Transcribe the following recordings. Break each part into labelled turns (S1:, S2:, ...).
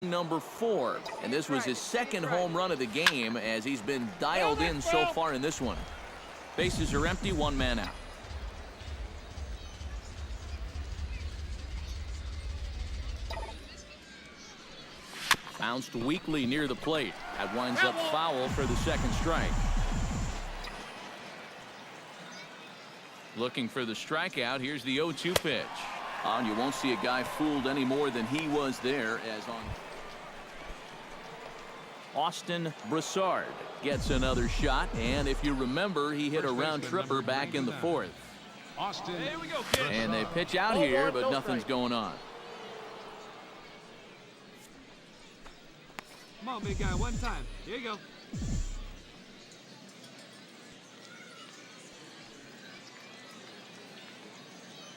S1: Number 4, and this was his second home run of the game as he's been dialed in so far in this one. Bases are empty, one man out. Bounced weakly near the plate. That winds up foul for the second strike. Looking for the strikeout. Here's the 0-2 pitch. And you won't see a guy fooled any more than he was there, as on Austin Broussard gets another shot, and if you remember, he hit a round tripper back in the 4th. And they pitch out here, but nothing's going on.
S2: Come on, big guy, one time. Here you go.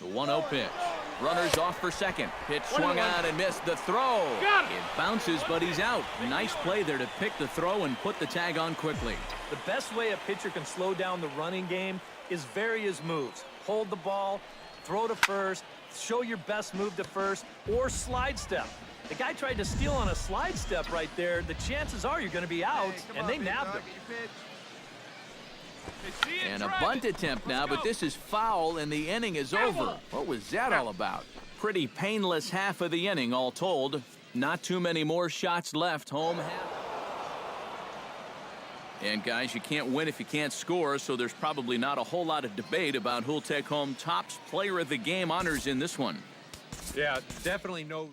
S1: The 1-0 pitch. Runners off for second. Pitch swung on and missed. The throw. It bounces, but he's out. Nice play there to pick the throw and put the tag on quickly.
S3: The best way a pitcher can slow down the running game is vary his moves. Hold the ball, throw to first, show your best move to first, or slide step. The guy tried to steal on a slide step right there. The chances are you're going to be out, and they nabbed him.
S1: And a bunt attempt now, but this is foul, and the inning is over. What was that all about? Pretty painless half of the inning, all told. Not too many more shots left. Home half. And, guys, you can't win if you can't score, so there's probably not a whole lot of debate about who'll take home Topps Player of the Game honors in this one.
S4: Yeah, definitely no.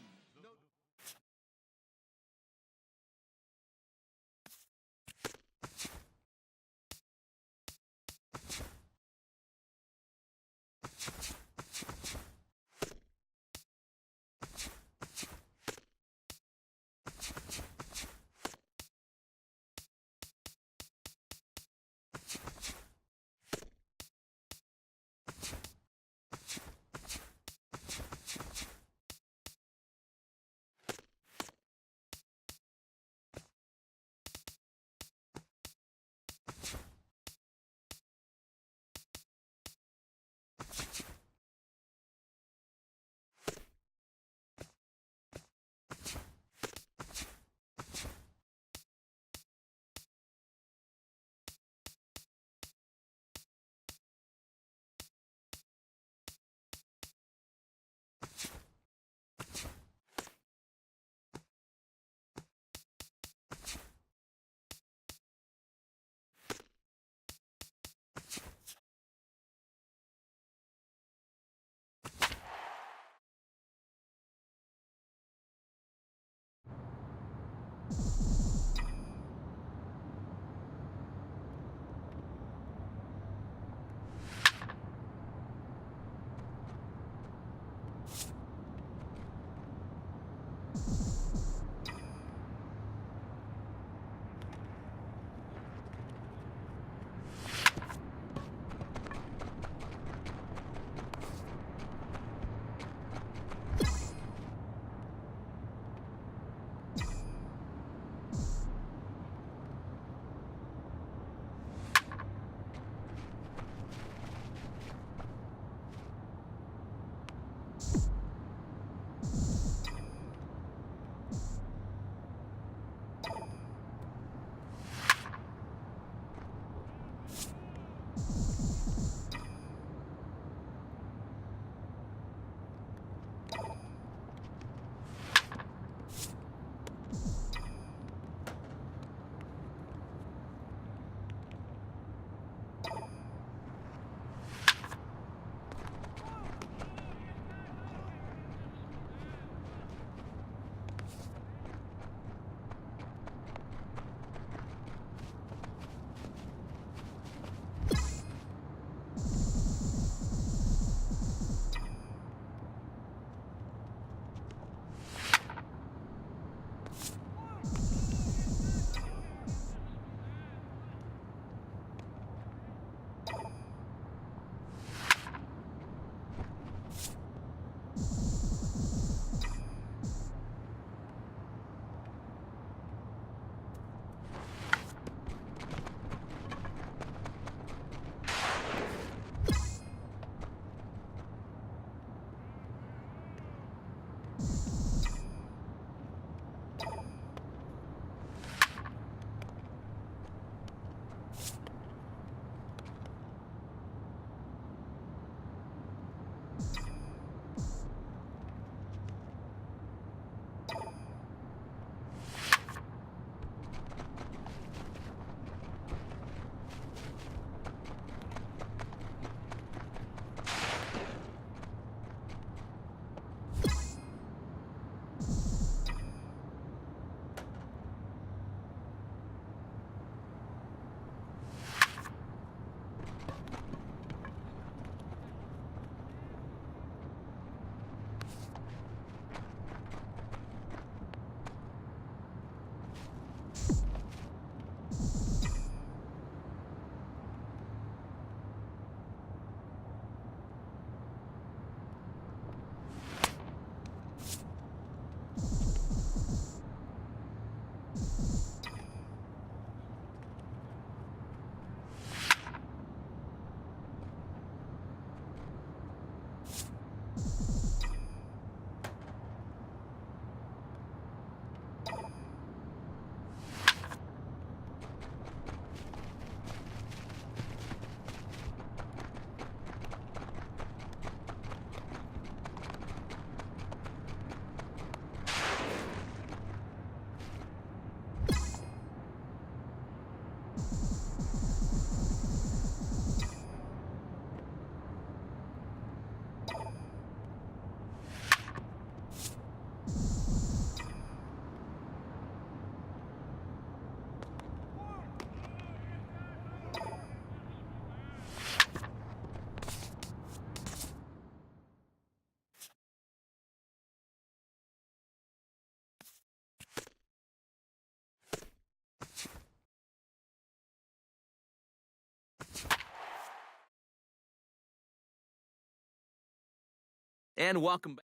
S1: And welcome back.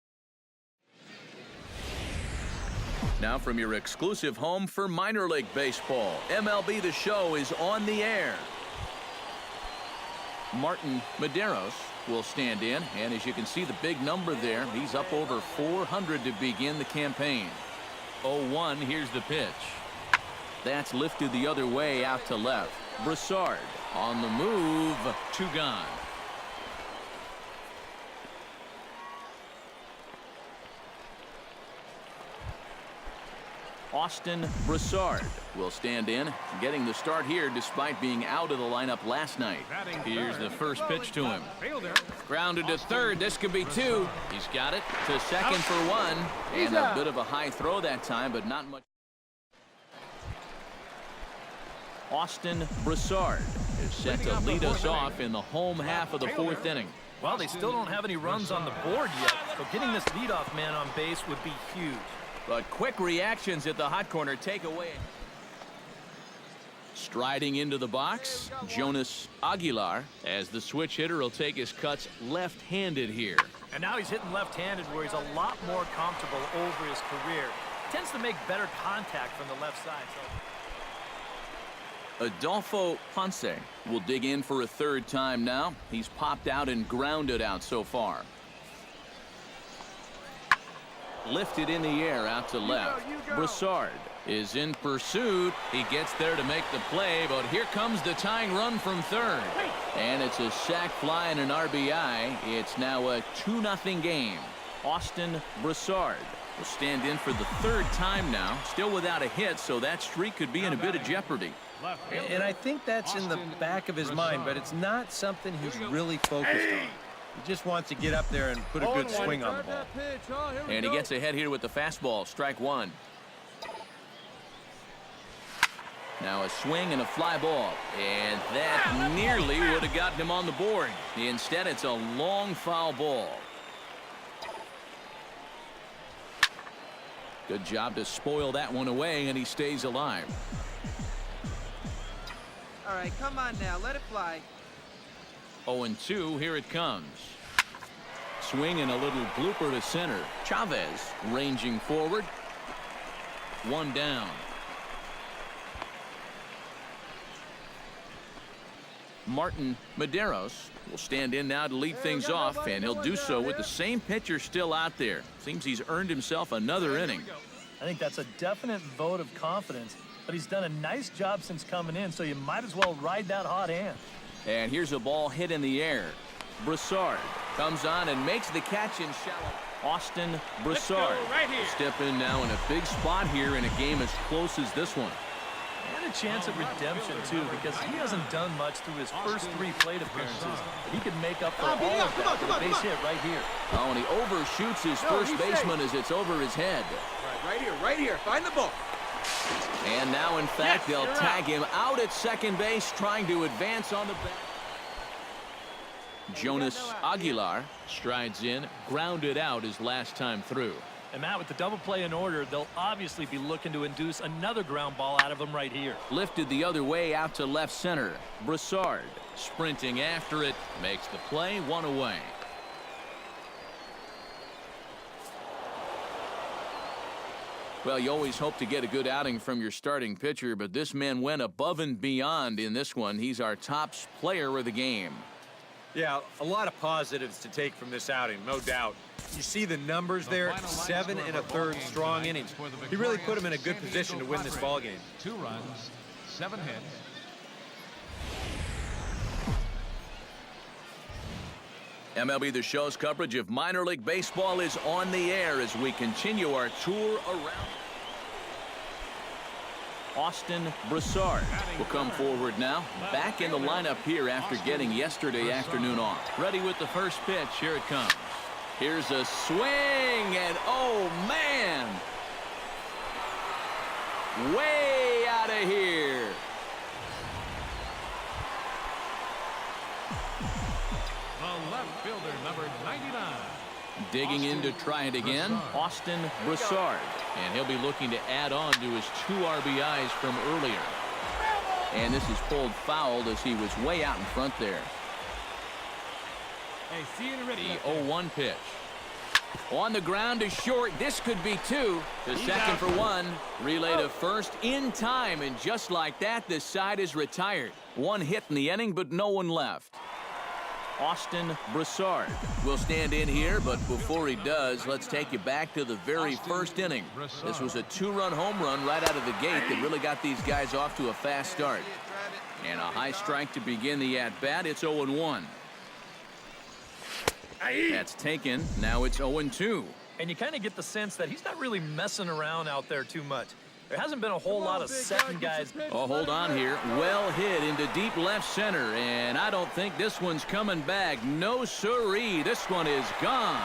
S1: Now from your exclusive home for minor league baseball, MLB The Show is on the air. Martin Medeiros will stand in, and as you can see the big number there, he's up over 400 to begin the campaign. 0-1, here's the pitch. That's lifted the other way out to left. Broussard on the move, 2 gone. Austin Broussard will stand in, getting the start here despite being out of the lineup last night. Here's the first pitch to him. Grounded to third. This could be 2. He's got it to second for 1. And a bit of a high throw that time, but not much. Austin Broussard is set to lead us off in the home half of the 4th inning.
S3: Well, they still don't have any runs on the board yet, so getting this leadoff man on base would be huge.
S1: But quick reactions at the hot corner take away. Striding into the box, Jonas Aguilar, as the switch hitter will take his cuts left-handed here.
S3: And now he's hitting left-handed where he's a lot more comfortable over his career. Tends to make better contact from the left side.
S1: Adolfo Ponce will dig in for a 3rd time now. He's popped out and grounded out so far. Lifted in the air out to left. Broussard is in pursuit. He gets there to make the play, but here comes the tying run from 3rd. And it's a sac fly and an RBI. It's now a 2-0 game. Austin Broussard will stand in for the 3rd time now. Still without a hit, so that streak could be in a bit of jeopardy.
S5: And I think that's in the back of his mind, but it's not something he's really focused on. He just wants to get up there and put a good swing on the ball.
S1: And he gets ahead here with the fastball. Strike 1. Now a swing and a fly ball. And that nearly would have gotten him on the board. Instead, it's a long foul ball. Good job to spoil that one away, and he stays alive.
S6: All right, come on now. Let it fly.
S1: 0-2, here it comes. Swing and a little blooper to center. Chavez ranging forward. 1 down. Martin Medeiros will stand in now to lead things off, and he'll do so with the same pitcher still out there. Seems he's earned himself another inning.
S3: I think that's a definite vote of confidence, but he's done a nice job since coming in, so you might as well ride that hot hand.
S1: And here's a ball hit in the air. Broussard comes on and makes the catch in shallow. Austin Broussard will step in now in a big spot here in a game as close as this one.
S3: And a chance at redemption, too, because he hasn't done much through his first 3 plate appearances. He could make up for all of that with a base hit right here.
S1: Oh, and he overshoots his first baseman as it's over his head.
S6: Right here. Find the ball.
S1: And now, in fact, they'll tag him out at second base, trying to advance on the back. Jonas Aguilar strides in, grounded out his last time through.
S3: And Matt, with the double play in order, they'll obviously be looking to induce another ground ball out of him right here.
S1: Lifted the other way out to left center. Broussard sprinting after it, makes the play, 1 away. Well, you always hope to get a good outing from your starting pitcher, but this man went above and beyond in this one. He's our top player of the game.
S4: Yeah, a lot of positives to take from this outing, no doubt. You see the numbers there, 7 1/3 strong innings. He really put him in a good position to win this ball game.
S2: 2 runs, 7 hits.
S1: MLB The Show's coverage of minor league baseball is on the air as we continue our tour around. Austin Broussard will come forward now. Back in the lineup here after getting yesterday afternoon off. Ready with the first pitch. Here it comes. Here's a swing, and oh, man. Way out of here.
S2: The left fielder, number 99.
S1: Digging in to try it again, Austin Broussard. And he'll be looking to add on to his 2 RBIs from earlier. And this is pulled foul as he was way out in front there.
S2: Hey, see you in a
S1: The 0-1 pitch. On the ground to short. This could be two. To second for one. Relay to first in time. And just like that, this side is retired. One hit in the inning, but no one left. Austin Broussard will stand in here, but before he does, let's take you back to the very first inning. This was a two-run home run right out of the gate that really got these guys off to a fast start. And a high strike to begin the at-bat. It's 0-1. That's taken. Now it's 0-2.
S3: And you kind of get the sense that he's not really messing around out there too much. There hasn't been a whole lot of second guys.
S1: Oh, hold on here. Well hit into deep left center. And I don't think this one's coming back. No siree. This one is gone.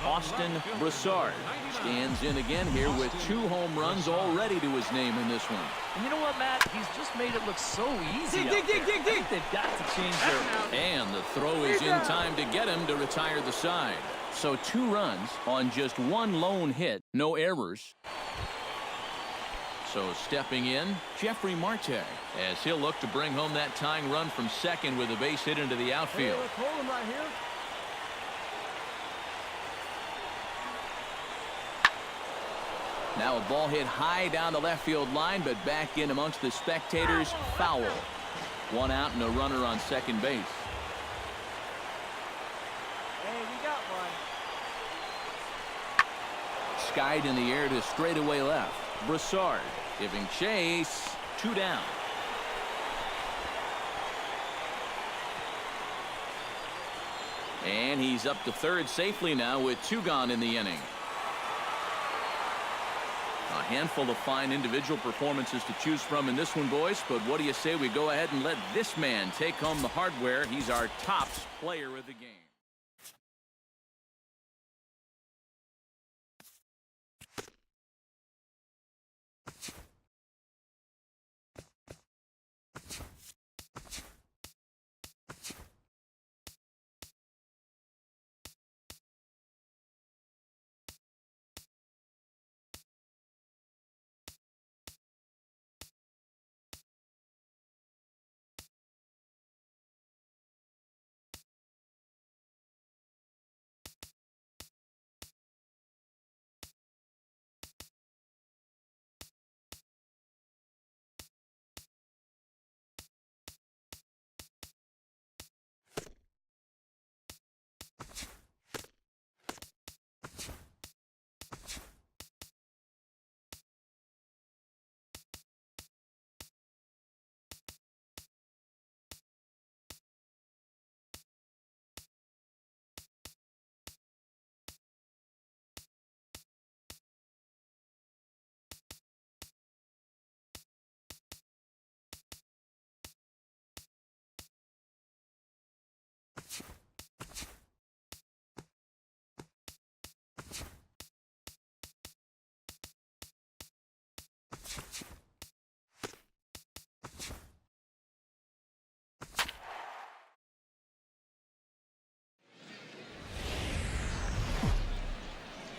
S1: Austin Broussard stands in again here with 2 home runs already to his name in this one.
S3: And you know what, Matt? He's just made it look so easy. Dig. They've got to change their.
S1: And the throw is in time to get him to retire the side. So 2 runs on just 1 lone hit. No errors. So stepping in, Jeffrey Marte, as he'll look to bring home that tying run from second with a base hit into the outfield.
S6: Let's hold him right here.
S1: Now a ball hit high down the left field line, but back in amongst the spectators. Foul. 1 out and a runner on second base.
S6: Hey, we got one.
S1: Skied in the air to straightaway left. Broussard giving chase. 2 down. And he's up to third safely now with 2 gone in the inning. A handful of fine individual performances to choose from in this one, boys. But what do you say we go ahead and let this man take home the hardware? He's our top player of the game.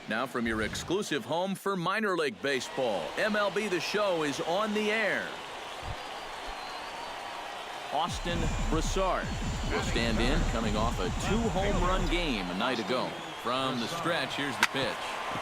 S1: Now from your exclusive home for minor league baseball, MLB The Show is on the air. Austin Broussard will stand in, coming off a 2-home run game a night ago. From the stretch, here's the pitch.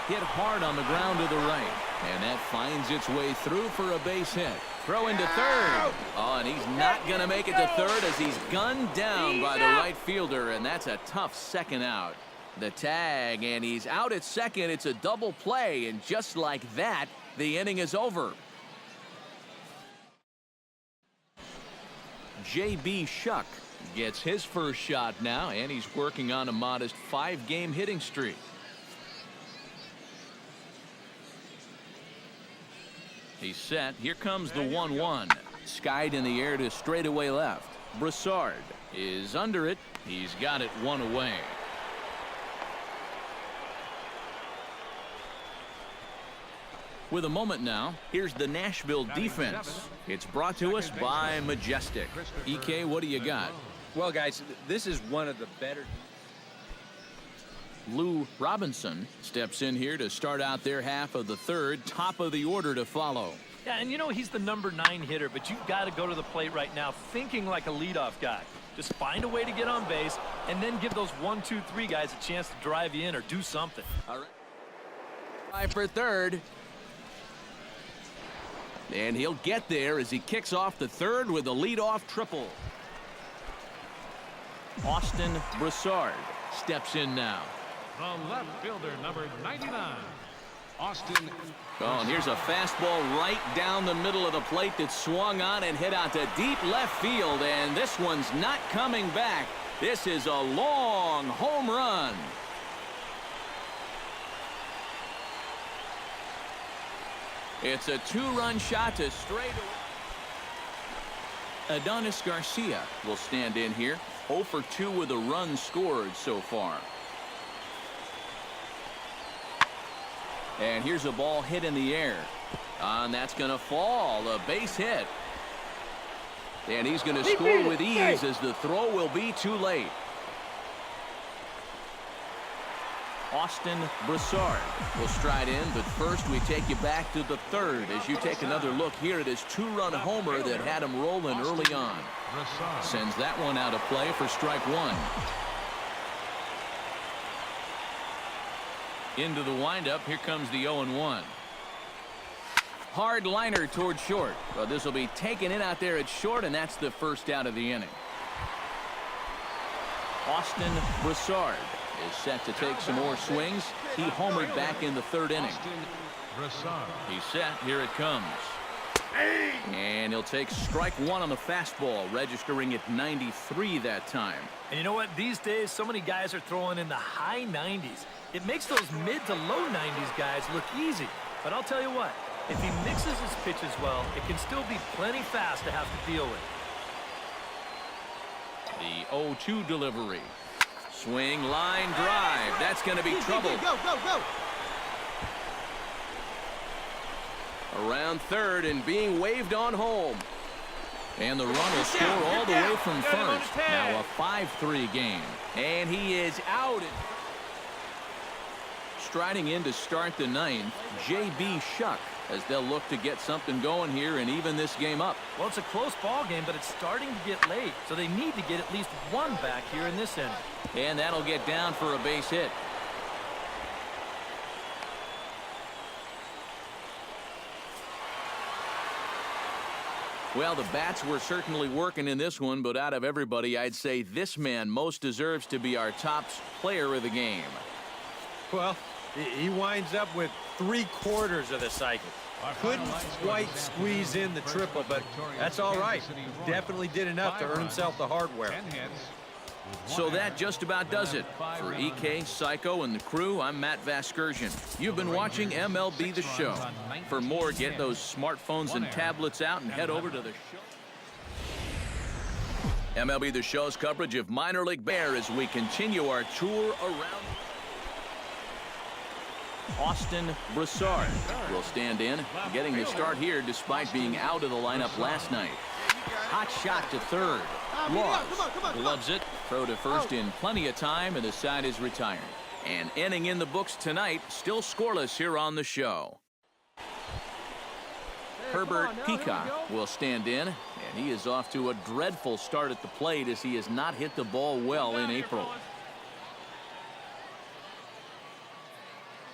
S1: Hit hard on the ground to the right, and that finds its way through for a base hit. Throw into third. Oh, and he's not going to make it to third as he's gunned down by the right fielder, and that's a tough second out. The tag, and he's out at second. It's a double play, and just like that, the inning is over. J.B. Shuck gets his first shot now, and he's working on a modest 5-game hitting streak. He's set. Here comes the 1-1. Skied in the air to straightaway left. Broussard is under it. He's got it 1 away. With a moment now, here's the Nashville defense. It's brought to us by Majestic. EK, what do you got?
S5: Well, guys, this is one of the better.
S1: Lou Robinson steps in here to start out their half of the third. Top of the order to follow.
S3: Yeah, and you know he's the number 9 hitter, but you've got to go to the plate right now thinking like a leadoff guy. Just find a way to get on base and then give those 1, 2, 3 guys a chance to drive you in or do something.
S1: All right. Try for third. And he'll get there as he kicks off the third with a leadoff triple. Austin Broussard steps in now.
S2: The left fielder, number 99, Austin.
S1: Oh, and here's a fastball right down the middle of the plate that swung on and hit out to deep left field, and this one's not coming back. This is a long home run. It's a 2-run shot to straight away. Adonis Garcia will stand in here. 0 for 2 with a run scored so far. And here's a ball hit in the air. And that's going to fall. A base hit. And he's going to score with ease as the throw will be too late. Austin Broussard will stride in, but first we take you back to the third as you take another look here at his 2-run homer that had him rolling early on. Sends that one out of play for strike 1. Into the windup, here comes the 0-1. Hard liner toward short. Well, this will be taken in out there at short, and that's the first out of the inning. Austin Broussard is set to take some more swings. He homered back in the 3rd inning. He's set. Here it comes. And he'll take strike 1 on the fastball, registering at 93 that time.
S3: And you know what? These days, so many guys are throwing in the high 90s. It makes those mid to low 90s guys look easy. But I'll tell you what, if he mixes his pitches well, it can still be plenty fast to have to deal with.
S1: The 0-2 delivery. Swing, line, drive. That's going to be trouble.
S6: Go.
S1: Around third and being waved on home. And the run will score all the way from first. Now a 5-3 game. And he is out. Striding in to start the 9th, J.B. Shuck, as they'll look to get something going here and even this game up.
S3: Well, it's a close ball game, but it's starting to get late, so they need to get at least 1 back here in this inning.
S1: And that'll get down for a base hit. Well, the bats were certainly working in this one, but out of everybody, I'd say this man most deserves to be our top player of the game.
S4: Well, he winds up with 3/4 of the cycle. Couldn't quite squeeze in the triple, but that's all right. Definitely did enough to earn himself the hardware.
S1: So that just about does it. For EK, Psycho, and the crew, I'm Matt Vasgersian. You've been watching MLB The Show. For more, get those smartphones and tablets out and head over to the show. MLB The Show's coverage of minor league bear as we continue our tour around. Austin Broussard will stand in, getting the start here despite being out of the lineup last night. Hot shot to third. Lost. Gloves it. Throw to first in plenty of time, and the side is retired. And inning in the books tonight, still scoreless here on the show. Herbert Peacock will stand in, and he is off to a dreadful start at the plate as he has not hit the ball well in April.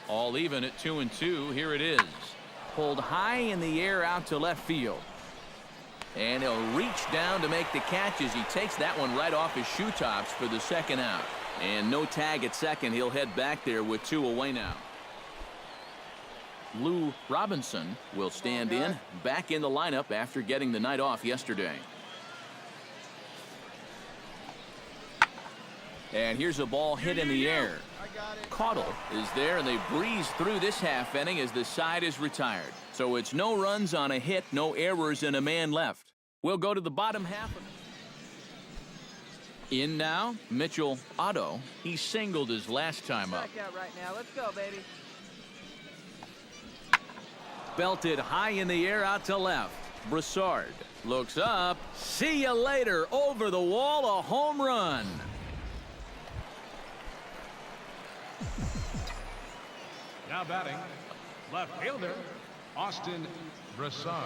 S1: All even at 2-2. Here it is. Pulled high in the air out to left field. And he'll reach down to make the catch as he takes that one right off his shoe tops for the second out. And no tag at second. He'll head back there with 2 away now. Lou Robinson will stand in, back in the lineup after getting the night off yesterday. And here's a ball hit in the air. Caudle is there, and they breeze through this half inning as the side is retired. So it's no runs on a hit, no errors, and a man left. We'll go to the bottom half. In now, Mitchell Otto. He singled his last time up.
S6: Back out right now. Let's go, baby.
S1: Belted high in the air out to left. Broussard looks up. See you later. Over the wall, a home run.
S2: Now batting, left fielder, Austin Broussard.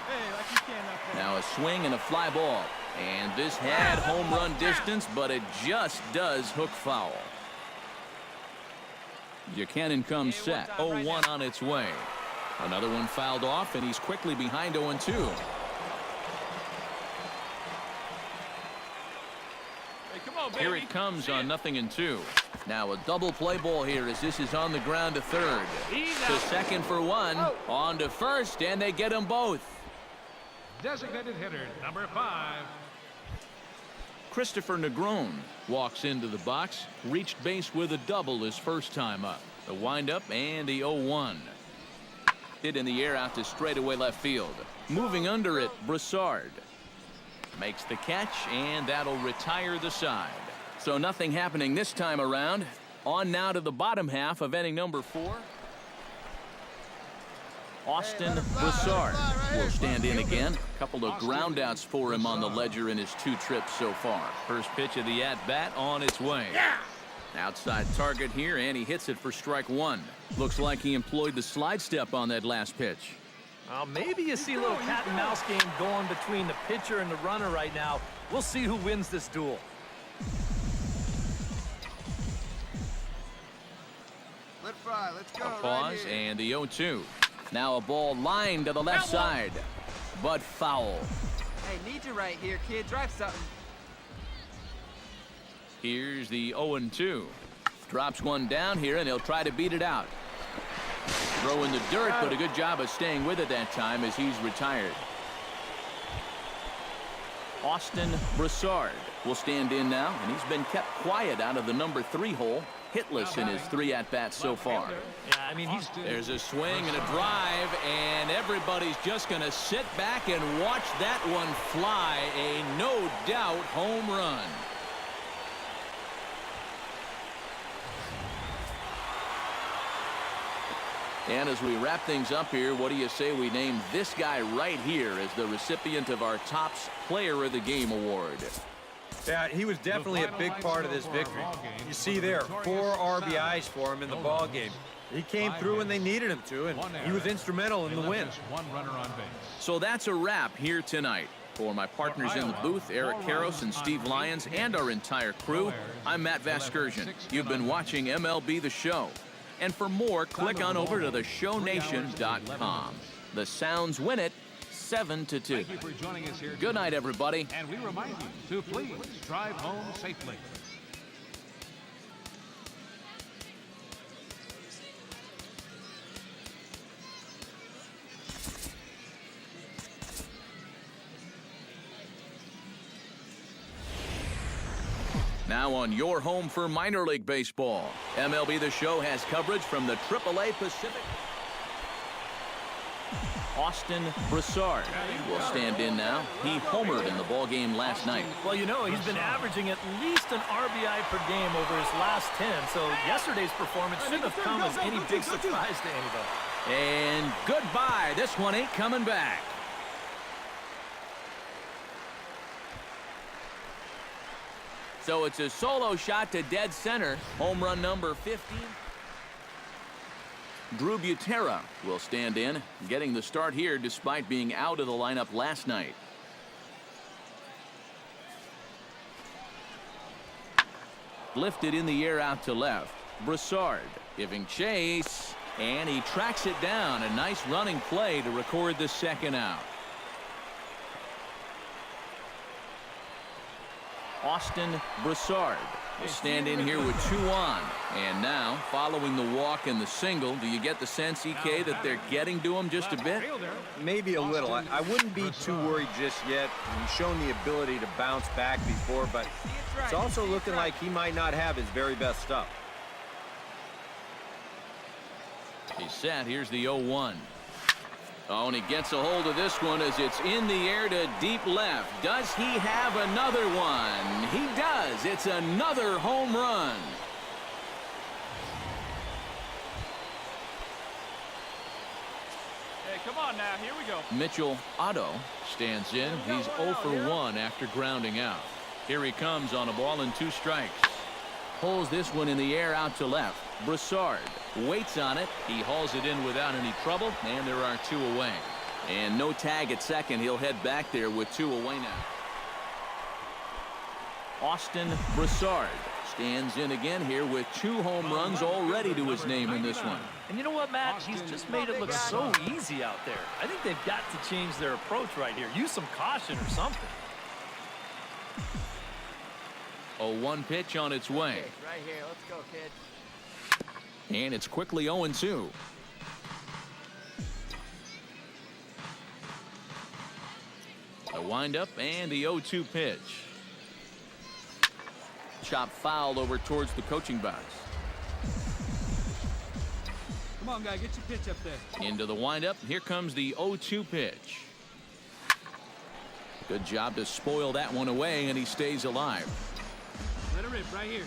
S6: Hey, like you can up there.
S1: Now a swing and a fly ball. And this had home run distance, but it just does hook foul. Buchanan comes set. 0-1 on its way. Another one fouled off, and he's quickly behind 0-2.
S6: Hey, come on, baby.
S1: Here it comes on 0-2. Now a double play ball here as this is on the ground to third. To second for one. On to first, and they get them both.
S2: Designated hitter number 5.
S1: Christopher Negron walks into the box. Reached base with a double his first time up. The windup and the 0-1. Hit in the air out to straightaway left field. Moving under it, Broussard makes the catch, and that'll retire the side. So nothing happening this time around. On now to the bottom half of inning number 4. Austin Broussard will stand in again. A couple of groundouts for him on the ledger in his 2 trips so far. First pitch of the at-bat on its way. Outside target here, and he hits it for strike 1. Looks like he employed the slide step on that last pitch.
S3: Maybe you see a little cat and mouse game going between the pitcher and the runner right now. We'll see who wins this duel.
S6: Let fly. Let's go.
S1: A pause and the 0-2. Now a ball lined to the left side, but foul.
S6: Hey, need you right here, kid. Drive something.
S1: Here's the 0-2. Drops one down here, and he'll try to beat it out. Throw in the dirt, but a good job of staying with it that time as he's retired. Austin Broussard will stand in now, and he's been kept quiet out of the number 3 hole. Hitless in his 3 at-bats so far.
S3: Yeah, I mean,
S1: There's a swing and a drive, and everybody's just going to sit back and watch that one fly. A no-doubt home run. And as we wrap things up here, what do you say we name this guy right here as the recipient of our Topps Player of the Game award?
S4: Yeah, he was definitely a big part of this victory. You see there, 4 RBIs for him in the ball game. He came through when they needed him to, and he was instrumental in the win.
S2: One runner on base.
S1: So that's a wrap here tonight. For my partners in the booth, Eric Karros and Steve Lyons, and our entire crew, I'm Matt Vasgersian. You've been watching MLB The Show. And for more, click on over to theshownation.com. The Sounds win it 7-2.
S2: Thank you for joining us here.
S1: Good night, everybody.
S2: And we remind you to please drive home safely.
S1: Now on your home for minor league baseball, MLB The Show has coverage from the AAA Pacific. Austin Broussard will stand in now. He homered in the ballgame last night.
S3: well, you know, he's been averaging at least an RBI per game over his last 10, so yesterday's performance shouldn't have come as any big surprise to anybody.
S1: And goodbye. This one ain't coming back. So it's a solo shot to dead center. Home run number 15. Drew Butera will stand in, getting the start here despite being out of the lineup last night. Lifted in the air out to left. Broussard giving chase, and he tracks it down. A nice running play to record the second out. Austin Broussard will stand in here with 2 on. And now, following the walk and the single, do you get the sense, EK, that they're getting to him just a bit?
S5: Maybe a little. I wouldn't be too worried just yet. He's shown the ability to bounce back before, but it's also looking like he might not have his very best stuff.
S1: He's set. Here's the 0-1. Oh, and he gets a hold of this one as it's in the air to deep left. Does he have another one? He does. It's another home run.
S6: Hey, come on now. Here we go.
S1: Mitchell Otto stands in. He's 0 for 1 after grounding out. Here he comes on a ball and 2 strikes. pulls this one in the air out to left. Broussard waits on it. He hauls it in without any trouble, and there are 2 away. And no tag at second. He'll head back there with 2 away now. Austin Broussard stands in again here with 2 home runs already to his name in this one.
S3: And you know what, Matt? He's just made it look so easy out there. I think they've got to change their approach right here. Use some caution or something.
S1: A 1 pitch on its way.
S6: Right here. Let's go, kid.
S1: And it's quickly 0-2. A windup and the 0-2 pitch. Chop fouled over towards the coaching box.
S6: Come on, guy. Get your pitch up there.
S1: Into the windup. Here comes the 0-2 pitch. Good job to spoil that one away, and he stays alive.
S6: Let it rip right here.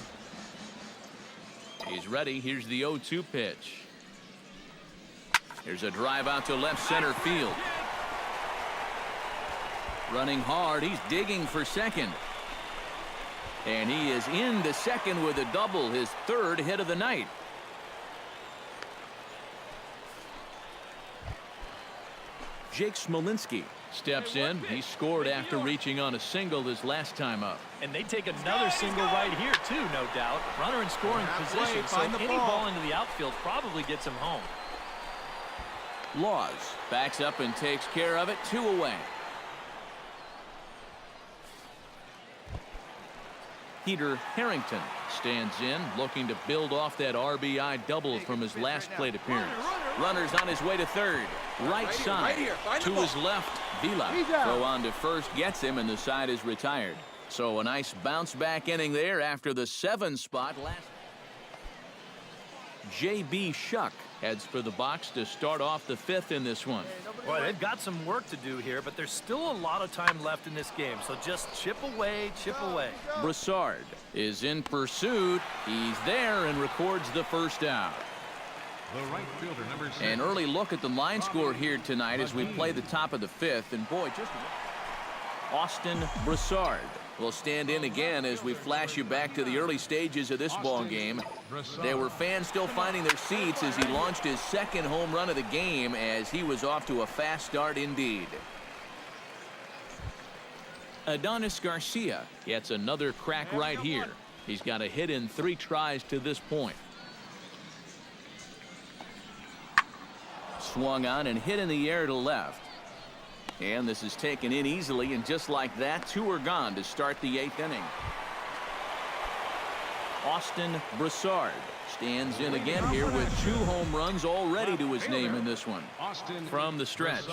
S1: He's ready. Here's the 0-2 pitch. Here's a drive out to left center field. Running hard. He's digging for second. And he is into second with a double, his 3rd hit of the night. Jake Smolinski steps in. He scored after reaching on a single his last time up.
S3: And they take another single right here, too, no doubt. Runner in scoring position, so any ball into the outfield probably gets him home.
S1: Laws backs up and takes care of it. 2 away. Peter Harrington stands in, looking to build off that RBI double from his last plate appearance. Runner's on his way to third. Right side. To his left, Vila. Throw on to first gets him, and the side is retired. So a nice bounce-back inning there after the 7 spot last. J.B. Shuck heads for the box to start off the 5th in this one.
S3: Boy, they've got some work to do here, but there's still a lot of time left in this game, so just chip away, chip away.
S1: Broussard is in pursuit. He's there and records the first out.
S2: The right fielder, number 6.
S1: An early look at the line score here tonight as we play the top of the 5th, and boy, just Austin Broussard will stand in again as we flash you back to the early stages of this ball game. There were fans still finding their seats as he launched his 2nd home run of the game, as he was off to a fast start indeed. Adonis Garcia gets another crack right here. He's got a hit in 3 tries to this point. Swung on and hit in the air to left. And this is taken in easily, and just like that, 2 are gone to start the 8th inning. Austin Broussard stands in again here with 2 home runs already to his name in this one. From the stretch.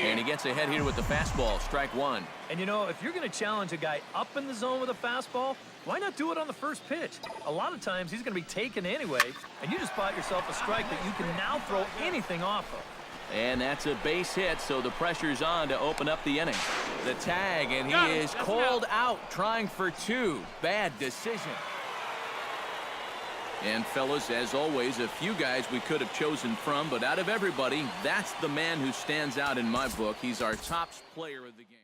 S1: And he gets ahead here with the fastball, strike 1.
S3: And you know, if you're going to challenge a guy up in the zone with a fastball, why not do it on the first pitch? A lot of times he's going to be taken anyway, and you just bought yourself a strike that you can now throw anything off of.
S1: And that's a base hit, so the pressure's on to open up the inning. The tag, and he is called out, trying for 2. Bad decision. And fellas, as always, a few guys we could have chosen from, but out of everybody, that's the man who stands out in my book. He's our top player of the game.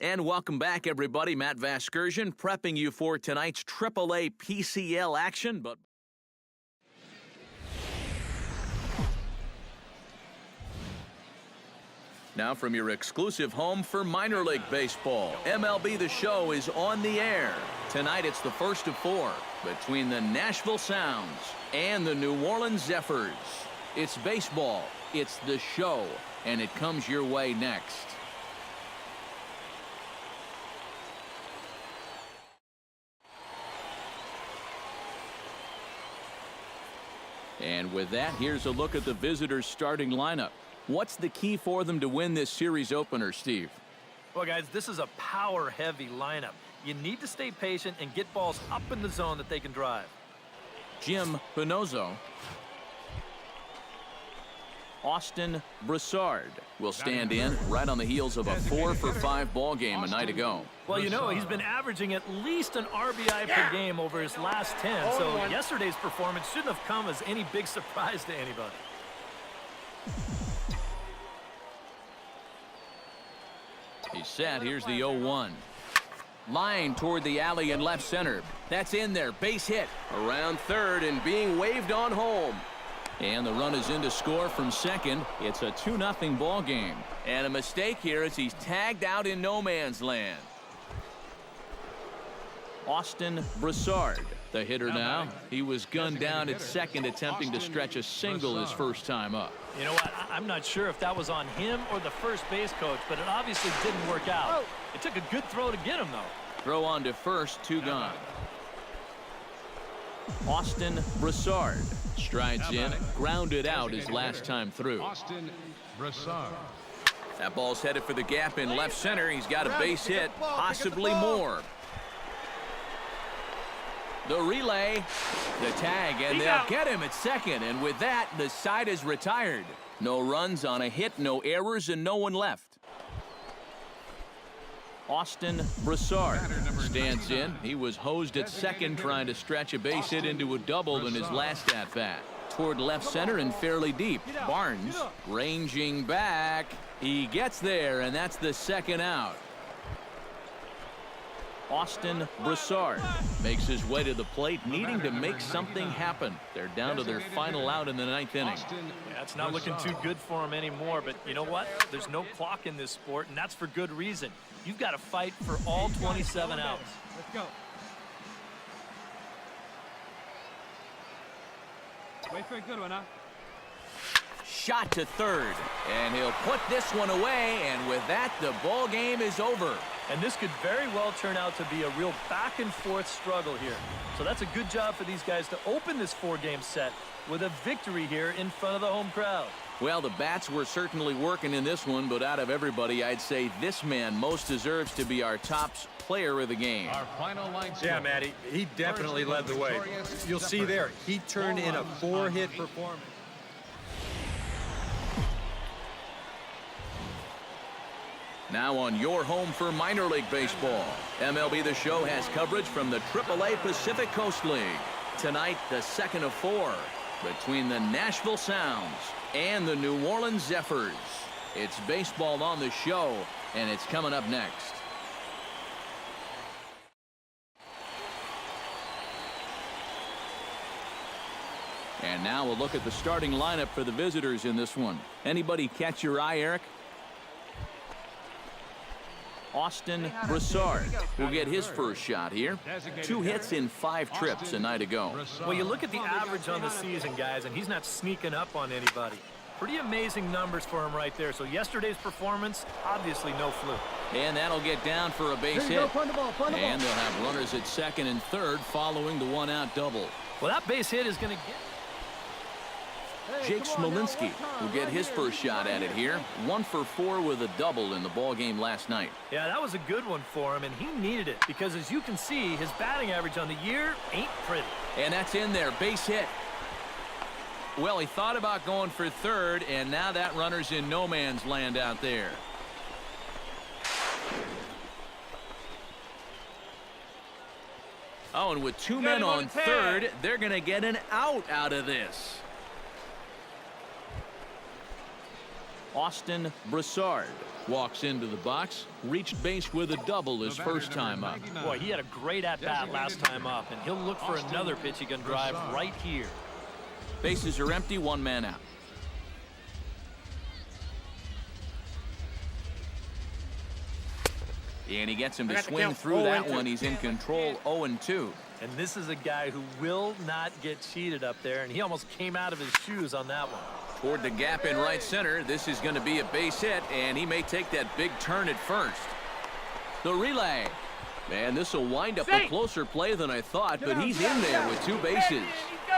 S1: And welcome back, everybody. Matt Vasgersian prepping you for tonight's AAA PCL action. But now from your exclusive home for minor league baseball, MLB The Show is on the air. Tonight it's the first of 4 between the Nashville Sounds and the New Orleans Zephyrs. It's baseball, it's The Show, and it comes your way next. And with that, here's a look at the visitors' starting lineup. What's the key for them to win this series opener, Steve?
S3: Well, guys, this is a power-heavy lineup. You need to stay patient and get balls up in the zone that they can drive.
S1: Jim Pinozzo. Austin Broussard will stand in right on the heels of a 4-for-5 ball game a night ago.
S3: Well, you know, he's been averaging at least an RBI per game over his last 10, so yesterday's performance shouldn't have come as any big surprise to anybody.
S1: He's set. Here's the 0-1. Line toward the alley in left center. That's in there. Base hit. Around third and being waved on home. And the run is in to score from second. It's a 2-0 ball game. And a mistake here as he's tagged out in no man's land. Austin Broussard, the hitter now. He was gunned down at second, attempting to stretch a single his first time up.
S3: You know what? I'm not sure if that was on him or the first base coach, but it obviously didn't work out. It took a good throw to get him, though.
S1: Throw on to first, 2 gone. Austin Broussard strides in, grounded out his last time through.
S2: Austin Broussard.
S1: That ball's headed for the gap in left center. He's got a base hit, possibly more. The relay, the tag, and they'll get him at second. And with that, the side is retired. No runs on a hit, no errors, and no one left. Austin Broussard stands in. He was hosed at second trying to stretch a base hit into a double in his last at-bat. Toward left center and fairly deep. Barnes ranging back. He gets there, and that's the second out. Austin Broussard makes his way to the plate, needing to make something happen. They're down to their final out in the 9th inning.
S3: Yeah, it's not looking too good for him anymore, but you know what? There's no clock in this sport, and that's for good reason. You've got to fight for all 27 outs.
S6: Let's go. Wait for a good one, huh?
S1: Shot to third, and he'll put this one away, and with that, the ball game is over.
S3: And this could very well turn out to be a real back-and-forth struggle here. So that's a good job for these guys to open this 4-game set with a victory here in front of the home crowd.
S1: Well, the bats were certainly working in this one, but out of everybody, I'd say this man most deserves to be our top player of the game.
S2: Our final line.
S4: Yeah, Matty, he definitely led the way. You'll see there, he turned in a 4-hit performance.
S1: Now on your home for minor league baseball, MLB The Show has coverage from the AAA Pacific Coast League. Tonight, the second of 4 between the Nashville Sounds and the New Orleans Zephyrs. It's baseball on the show, and it's coming up next. And now we'll look at the starting lineup for the visitors in this one. Anybody catch your eye, Eric? Austin Broussard will get his first shot here. 2 hits in 5 trips a night ago.
S3: Well, you look at the average on the season, guys, and he's not sneaking up on anybody. Pretty amazing numbers for him right there. So yesterday's performance, obviously no fluke.
S1: And that'll get down for a base hit. And they'll have runners at second and third following the 1-out double.
S3: Well, that base hit is going to get...
S1: Jake Smolinski will get his first shot at it here. 1 for 4 with a double in the ball game last night.
S3: Yeah, that was a good one for him, and he needed it because, as you can see, his batting average on the year ain't pretty.
S1: And that's in there. Base hit. Well, he thought about going for third, and now that runner's in no man's land out there. Oh, and with 2 men on third, they're going to get an out of this. Austin Broussard Walks into the box, reached base with a double his first time up.
S3: Boy, he had a great at-bat last time up, and he'll look for another pitch he can drive right here.
S1: Bases are empty, one man out. And he gets him to swing through that one. He's in control, 0-2.
S3: And this is a guy who will not get cheated up there, and he almost came out of his shoes on that one.
S1: Toward the gap in right center. This is going to be a base hit, and he may take that big turn at first. The relay. Man, this will wind up a closer play than I thought, but he's in there with 2 bases.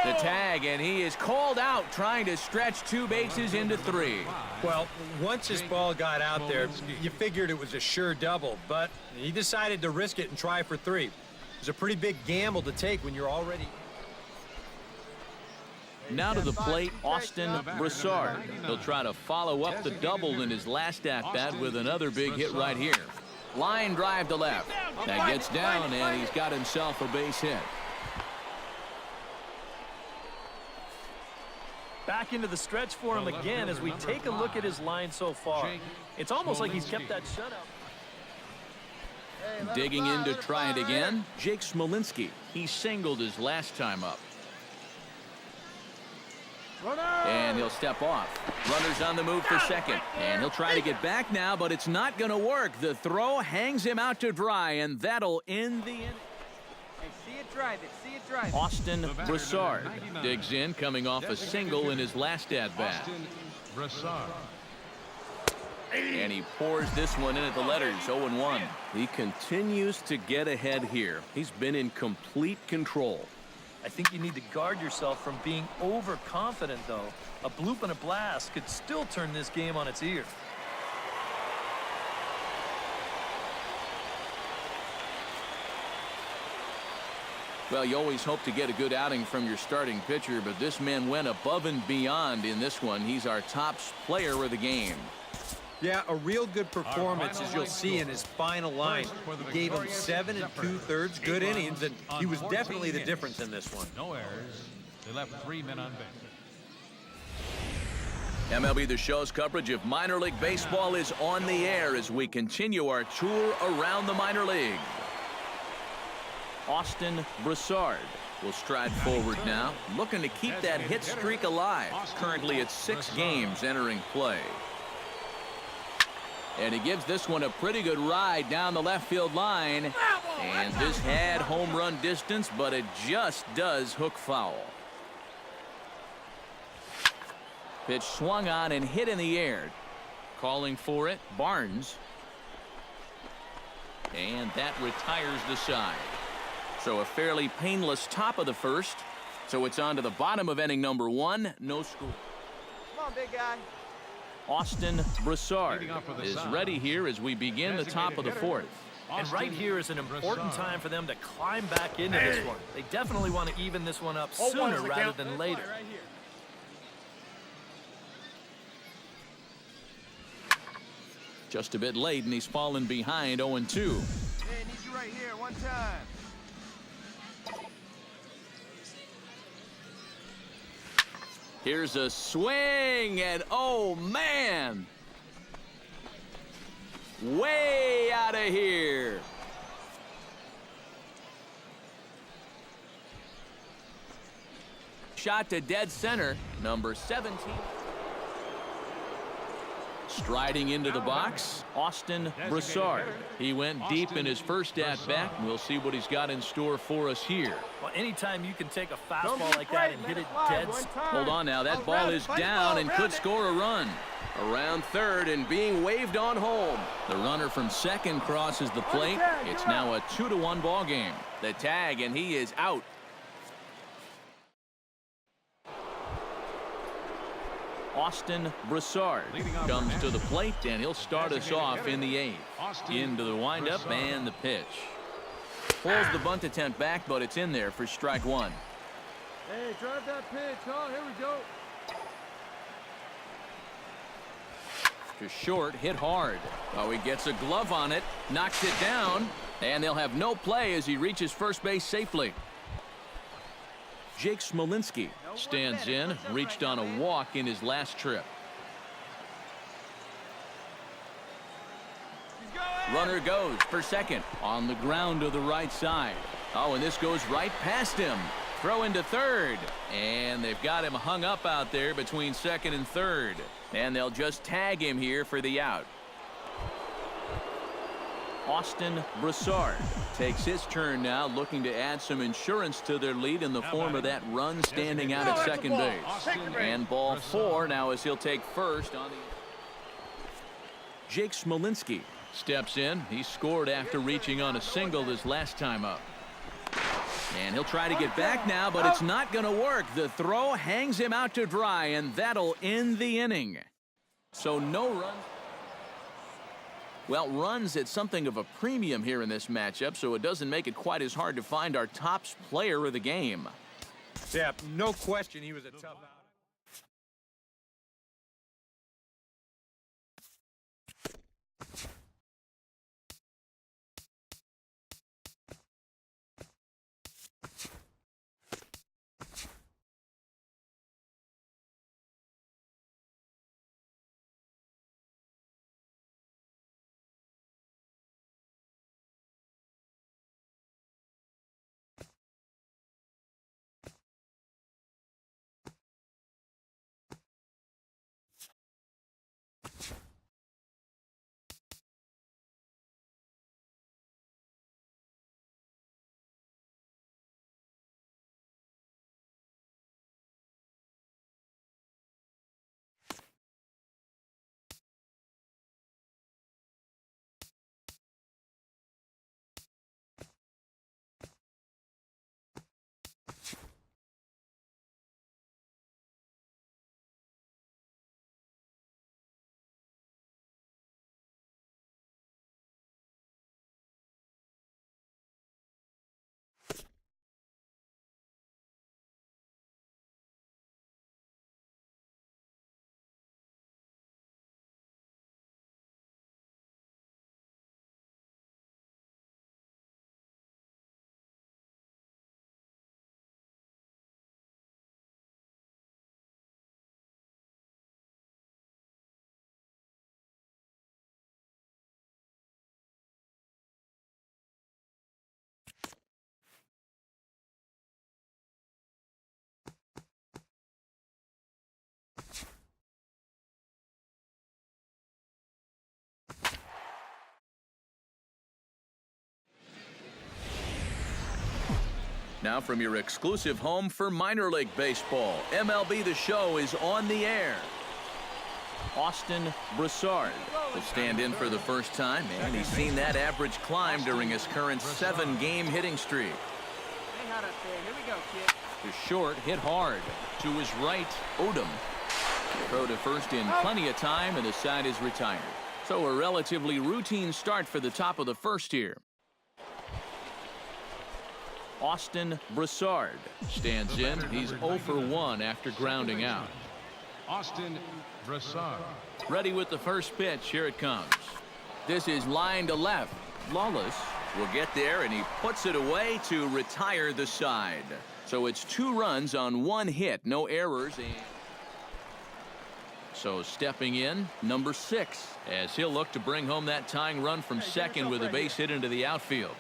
S1: The tag, and he is called out trying to stretch 2 bases into 3.
S4: Well, once his ball got out there, you figured it was a sure double, but he decided to risk it and try for 3. It was a pretty big gamble to take when you're already...
S1: Now to the plate, Austin Broussard. He'll try to follow up the double in his last at-bat with another big hit right here. Line drive to left. That gets down, and he's got himself a base hit.
S3: Back into the stretch for him again as we take a look at his line so far. It's almost like he's kept that shutout.
S1: Digging in to try it again, Jake Smolinski. He singled his last time up. And he'll step off. Runner's on the move for second. And he'll try to get back now, but it's not going to work. The throw hangs him out to dry, and that'll end the inning.
S7: See it drive it. See it drive it.
S1: Austin Broussard digs in, coming off a single in his last at-bat. And he pours this one in at the letters, 0-1. He continues to get ahead here. He's been in complete control.
S3: I think you need to guard yourself from being overconfident, though. A bloop and a blast could still turn this game on its ear.
S1: Well, you always hope to get a good outing from your starting pitcher, but this man went above and beyond in this one. He's our top player of the game.
S4: Yeah, a real good performance, as you'll see in his final line. He gave him 7 2/3 good innings, and he was definitely the difference in this one.
S2: No errors. They left 3 men on base.
S1: MLB The Show's coverage of minor league baseball is on the air as we continue our tour around the minor league. Austin Broussard will stride forward now, looking to keep that hit streak alive. Currently at 6 games entering play. And he gives this one a pretty good ride down the left field line. And this had home run distance, but it just does hook foul. Pitch swung on and hit in the air. Calling for it, Barnes. And that retires the side. So a fairly painless top of the first. So it's on to the bottom of inning number 1. No score.
S7: Come on, big guy.
S1: Austin Broussard is ready here as we begin the top of the 4th.
S3: And right here is an important time for them to climb back into this one. They definitely want to even this one up sooner rather than later.
S1: Just a bit late, and he's fallen behind 0-2.
S7: Hey, need you right here, one time.
S1: Here's a swing, and oh man, way out of here. Shot to dead center, number 17. Striding into the box, Austin Broussard. He went deep in his first at-bat, and we'll see what he's got in store for us here.
S3: Well, anytime you can take a fastball like that and hit it dead.
S1: Hold on now, that ball is down and could score a run. Around third and being waved on home. The runner from second crosses the plate. It's now a 2-1 ball game. The tag, and he is out. Austin Broussard comes to the plate, and he'll start us off in the 8th. Into the windup and the pitch. Pulls the bunt attempt back, but it's in there for strike 1.
S6: Hey, drive that pitch, huh? Here we go.
S1: To short, hit hard. Oh, he gets a glove on it, knocks it down, and they'll have no play as he reaches first base safely. Jake Smolinski stands in, reached on a walk in his last trip. Runner goes for second on the ground to the right side. Oh, and this goes right past him. Throw into third. And they've got him hung up out there between second and third. And they'll just tag him here for the out. Austin Broussard takes his turn now, looking to add some insurance to their lead in the form of that run standing out at second base. And ball 4 now as he'll take first on the... Jake Smolinski steps in. He scored after reaching on a single his last time up. And he'll try to get back now, but it's not going to work. The throw hangs him out to dry, and that'll end the inning. So no runs. Well, runs at something of a premium here in this matchup, so it doesn't make it quite as hard to find our top player of the game.
S4: Yeah, no question he was a tough out.
S1: Now from your exclusive home for minor league baseball, MLB The Show is on the air. Austin Broussard will stand in for the first time, and he's seen that average climb during his current 7-game hitting streak.
S7: Stay hot up there. Here we go, kid.
S1: To short, hit hard. To his right, Odom. Throw to first in plenty of time, and the side is retired. So a relatively routine start for the top of the first here. Austin Broussard stands in. He's 0 for 1 after grounding out.
S2: Austin Broussard.
S1: Ready with the first pitch. Here it comes. This is line to left. Lawless will get there, and he puts it away to retire the side. So it's 2 runs on 1 hit. No errors. So stepping in, number 6, as he'll look to bring home that tying run from second with a base hit into the outfield.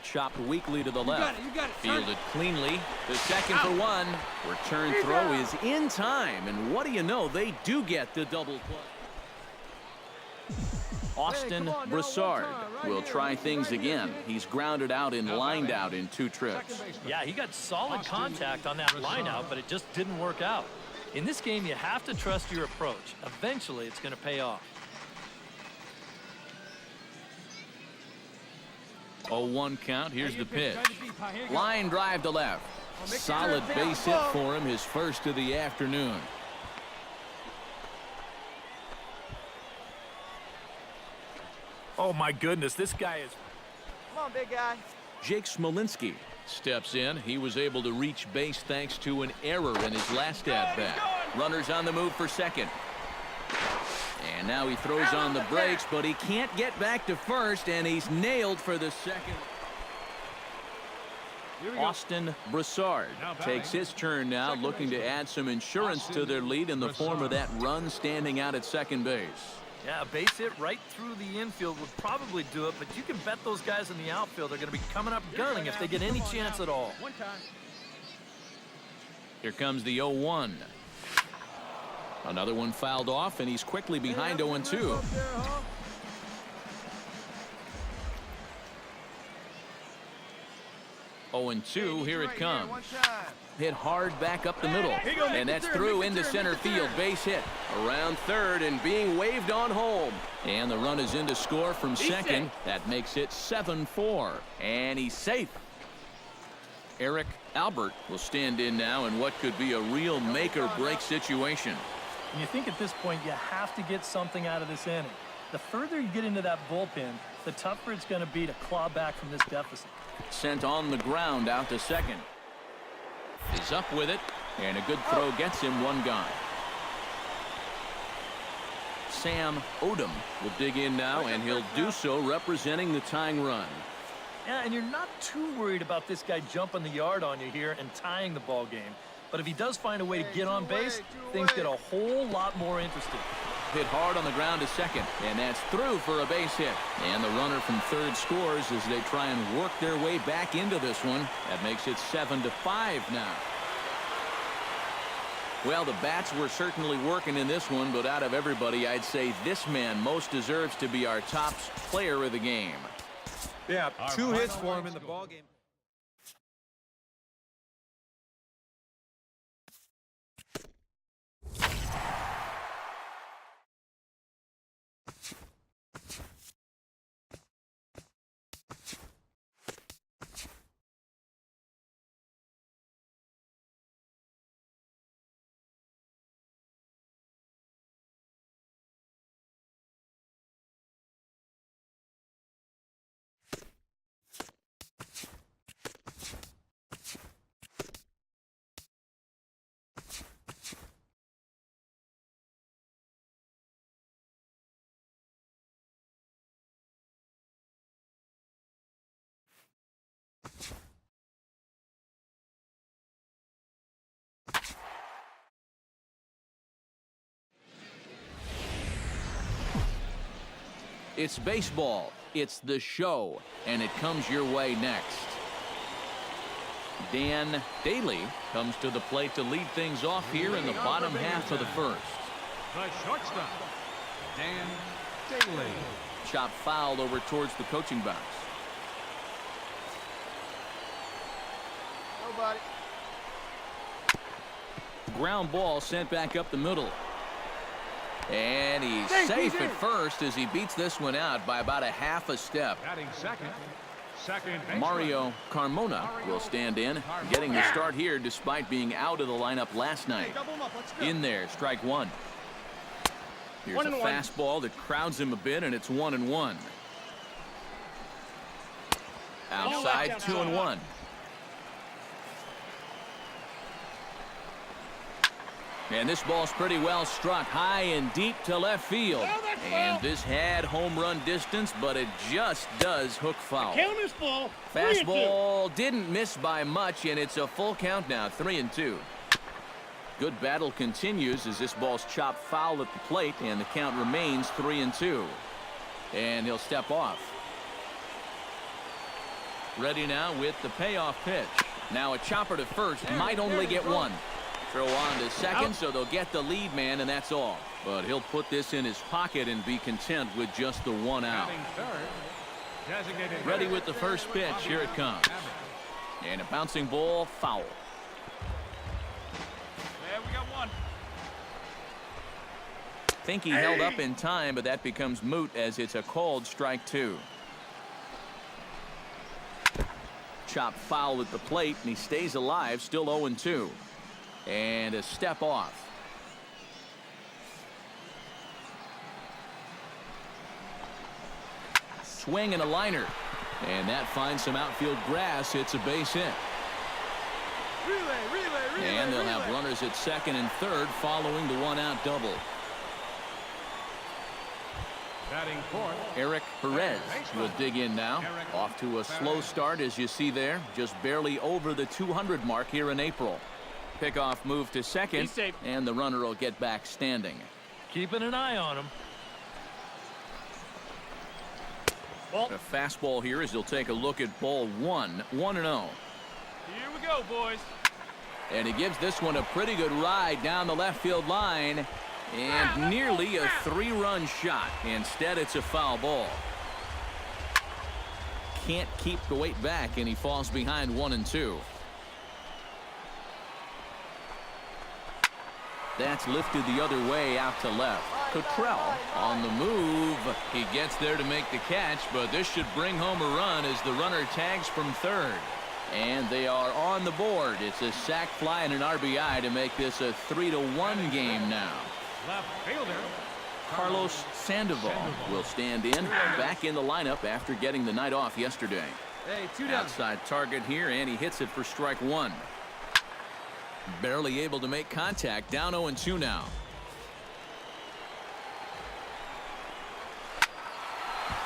S1: Chopped weakly to the left.
S7: You got it.
S1: Fielded cleanly. The second for 1. Return throw is in time. And what do you know? They do get the double play. Austin Broussard will try things again. He's grounded out and lined out in 2 trips.
S3: Yeah, he got solid contact on that line out, but it just didn't work out. In this game, you have to trust your approach. Eventually, it's going to pay off.
S1: 0-1 count. Here's the pitch. Line drive to left. Solid base hit for him, his first of the afternoon.
S3: Oh, my goodness, this guy is...
S7: Come on, big guy.
S1: Jake Smolinski steps in. He was able to reach base thanks to an error in his last at-bat. Runners on the move for second. And now he throws on the brakes, but he can't get back to first, and he's nailed for the second. Austin Broussard takes his turn now, looking to add some insurance to their lead in the form of that run standing out at second base.
S3: Yeah, a base hit right through the infield would probably do it, but you can bet those guys in the outfield are going to be coming up gunning if they get any chance at all.
S1: Here comes the 0-1. Another one fouled off, and he's quickly behind 0-2. 0-2, here it comes. Hit hard back up the middle, and that's through into center field. Base hit around third and being waved on home. And the run is in to score from second. That makes it 7-4, and he's safe. Eric Albert will stand in now in what could be a real make-or-break situation.
S3: And you think at this point you have to get something out of this inning. The further you get into that bullpen, the tougher it's going to be to claw back from this deficit.
S1: Sent on the ground out to second. He's up with it, and a good throw gets him one gone. Sam Odom will dig in now, and he'll do so representing the tying run.
S3: Yeah, and you're not too worried about this guy jumping the yard on you here and tying the ball game. But if he does find a way to get on base, things get a whole lot more interesting.
S1: Hit hard on the ground to second, and that's through for a base hit. And the runner from third scores as they try and work their way back into this one. That makes it 7-5 now. Well, the bats were certainly working in this one, but out of everybody, I'd say this man most deserves to be our top player of the game.
S4: Yeah, 2 hits for him in the ball game.
S1: It's baseball, it's the show, and it comes your way next. Dan Daly comes to the plate to lead things off here in the bottom half of the first.
S2: The shortstop, Dan Daly.
S1: Chop fouled over towards the coaching box.
S7: Nobody.
S1: Ground ball sent back up the middle. And he's safe at first as he beats this one out by about a half a step.
S2: Batting second baseman.
S1: Mario Carmona will stand in, getting the start here despite being out of the lineup last night. In there, strike one. Here's a fastball that crowds him a bit, and it's 1-1. Outside, 2-1. And this ball's pretty well struck high and deep to left field. And this had home run distance, but it just does hook foul. Fastball didn't miss by much, and it's a full count now, 3-2. Good battle continues as this ball's chopped foul at the plate, and the count remains 3-2. And he'll step off. Ready now with the payoff pitch. Now a chopper to first, might only get one. Throw on to second, so they'll get the lead man, and that's all. But he'll put this in his pocket and be content with just the one out. Ready with the first pitch. Here it comes. And a bouncing ball, foul.
S7: Yeah, we got one.
S1: Think he held up in time, but that becomes moot as it's a called strike two. Chop foul at the plate, and he stays alive, still 0-2. And a step off. Swing and a liner. And that finds some outfield grass. It's a base hit. And they'll have runners at second and third following the one-out double.
S2: Batting fourth.
S1: Eric Perez will dig in now. Off to a slow start, as you see there. Just barely over the 200 mark here in April. Pickoff move to second, and the runner will get back standing.
S3: Keeping an eye on him.
S1: A fastball here as he'll take a look at ball one. 1-0.
S3: Here we go, boys.
S1: And he gives this one a pretty good ride down the left field line. And nearly a 3-run shot. Instead, it's a foul ball. Can't keep the weight back, and he falls behind 1-2. That's lifted the other way out to left. Cottrell on the move. He gets there to make the catch, but this should bring home a run as the runner tags from third. And they are on the board. It's a sac fly and an RBI to make this a 3-1 game now.
S2: Left fielder.
S1: Carlos Sandoval will stand in, back in the lineup after getting the night off yesterday.
S7: Hey, 2 down.
S1: Outside target here, and he hits it for strike one. Barely able to make contact. Down 0-2 now.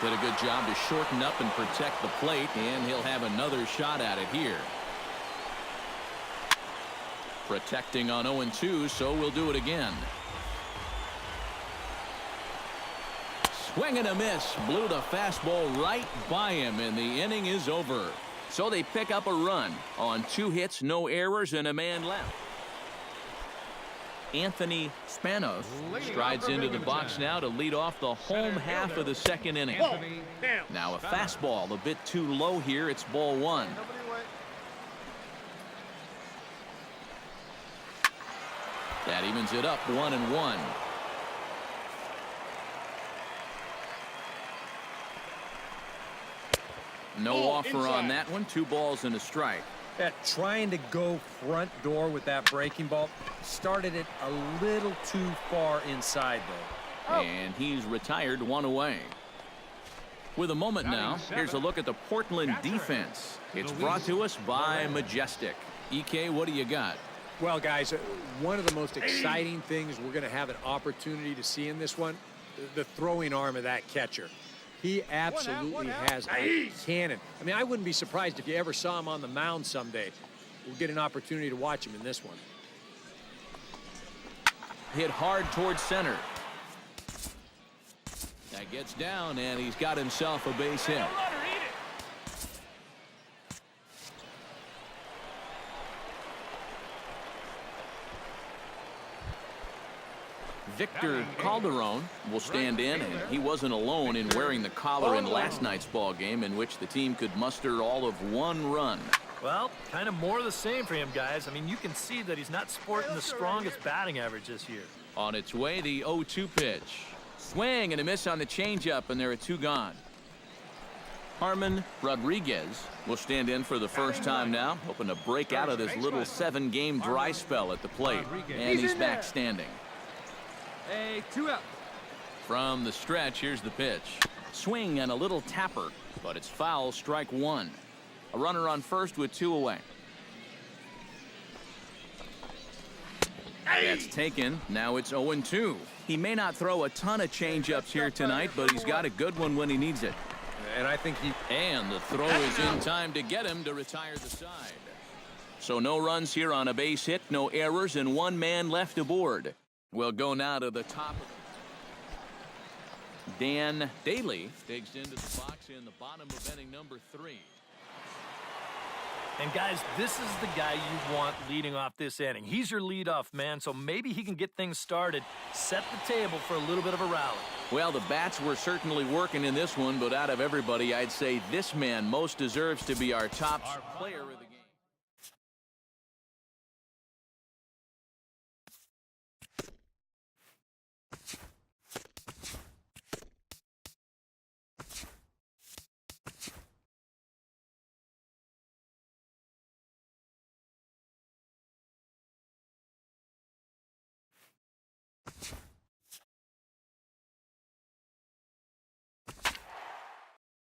S1: Did a good job to shorten up and protect the plate, and he'll have another shot at it here. Protecting on 0-2, so we'll do it again. Swing and a miss. Blew the fastball right by him, and the inning is over. So they pick up a run on 2 hits, no errors, and a man left. Anthony Spanos strides into the box now to lead off the home half of the second inning. Now a fastball a bit too low here. It's ball one. That evens it up 1-1. No offer on that one. 2 balls and a strike.
S4: Trying to go front door with that breaking ball. Started it a little too far inside, though.
S1: And he's retired, 1 away. With a moment now, here's a look at the Portland defense. It's brought to us by Majestic. EK, what do you got?
S8: Well, guys, one of the most exciting things we're going to have an opportunity to see in this one, the throwing arm of that catcher. He absolutely has a cannon. I mean, I wouldn't be surprised if you ever saw him on the mound someday. We'll get an opportunity to watch him in this one.
S1: Hit hard towards center. That gets down, and he's got himself a base hit. Victor Calderon will stand in, and he wasn't alone in wearing the collar in last night's ball game, in which the team could muster all of 1 run.
S3: Well, kind of more of the same for him, guys. I mean, you can see that he's not sporting the strongest batting average this year.
S1: On its way, the 0-2 pitch. Swing and a miss on the changeup, and there are 2 gone. Harman Rodriguez will stand in for the first time now, hoping to break out of this little 7-game dry spell at the plate. And he's back standing.
S7: Hey, 2 out.
S1: From the stretch, here's the pitch. Swing and a little tapper, but it's foul, strike 1. A runner on first with 2 away. That's taken. Now it's 0-2. He may not throw a ton of changeups here tonight, but he's got a good one when he needs it.
S4: And I think
S1: And the throw is in time to get him to retire the side. So no runs here on a base hit, no errors, and 1 man left aboard. We'll go now to the top. Dan Daly digs into the box in the bottom of inning number 3.
S3: And guys, this is the guy you want leading off this inning. He's your leadoff man, so maybe he can get things started, set the table for a little bit of a rally.
S1: Well, the bats were certainly working in this one, but out of everybody, I'd say this man most deserves to be our top player of the